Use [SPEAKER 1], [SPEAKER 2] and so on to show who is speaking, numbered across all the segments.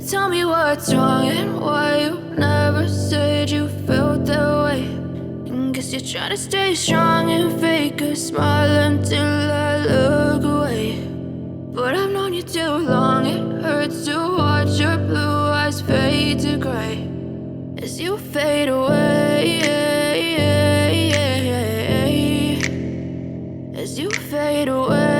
[SPEAKER 1] Tell me what's wrong and why you never said you felt that way. And guess you're trying to stay strong and fake a smile until I look away. But I've known you too long, it hurts to watch your blue eyes fade to gray as you fade away. As you fade away.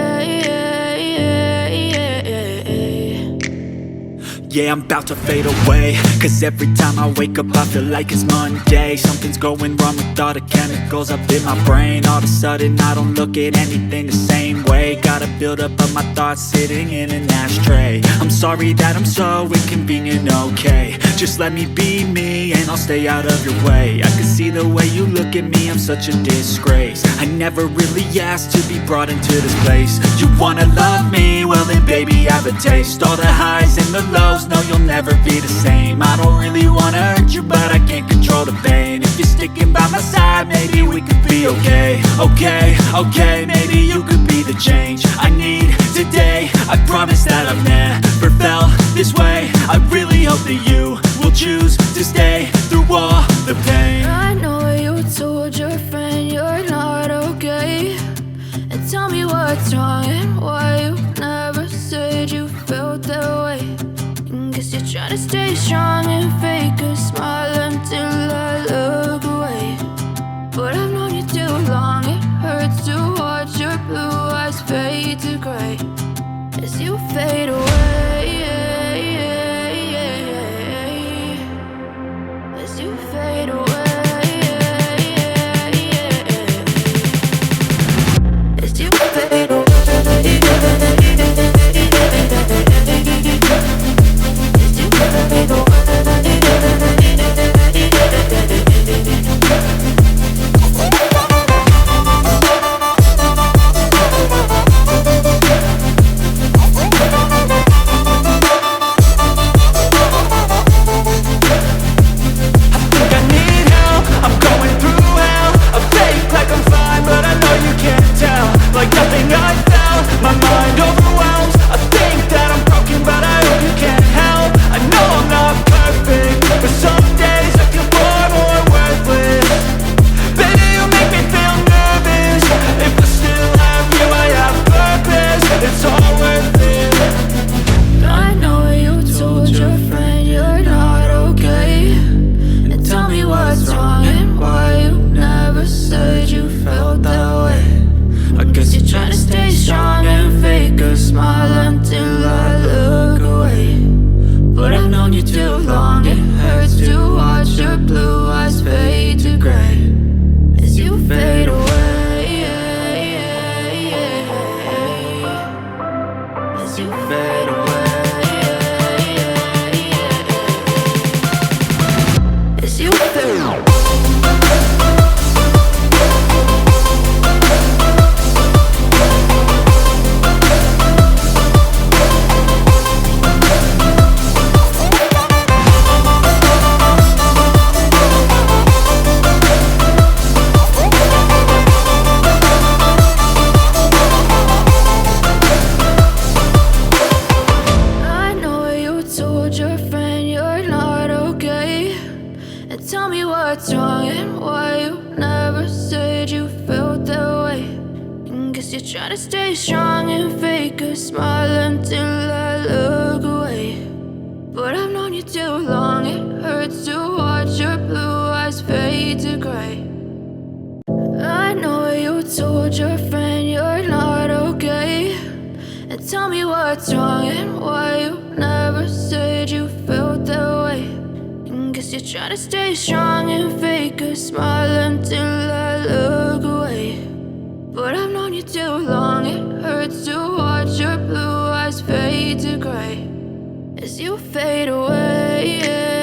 [SPEAKER 2] Yeah, I'm about to fade away, cause every time I wake up I feel like it's Monday. Something's going wrong with all the chemicals up in my brain. All of a sudden I don't look at anything the same way. Got a buildup of my thoughts sitting in an ashtray. I'm sorry that I'm so inconvenient, okay. Just let me be me and I'll stay out of your way. I can see the way you look at me, I'm such a disgrace. I never really asked to be brought into this place. You wanna love me? Well then baby, have a taste. All the highs and the lows, no, you'll never be the same. I don't really wanna hurt you, but I can't control the pain. If you're sticking by my side, maybe we could be okay. Okay, maybe you could be the change I need today. I promise that I've never felt this way. I really hope that you will choose to stay through all the pain.
[SPEAKER 1] I know you told your friend you're not okay. And tell me what's wrong and why you never said you felt that way. Guess you're trying to stay strong and fake a smile until I look away. But I've known you too long, it hurts to watch your blue eyes fade to gray as you fade away. As you fade away. As you fade away. Tell me what's wrong and why you never said you felt that way. And guess you're trying to stay strong and fake a smile until I look away. But I've known you too long, it hurts to watch your blue eyes fade to gray. I know you told your friend you're not okay. And tell me what's wrong and why you never said you felt that way. Guess you're trying to stay strong and fake a smile until I look away. But I've known you too long, it hurts to watch your blue eyes fade to gray as you fade away.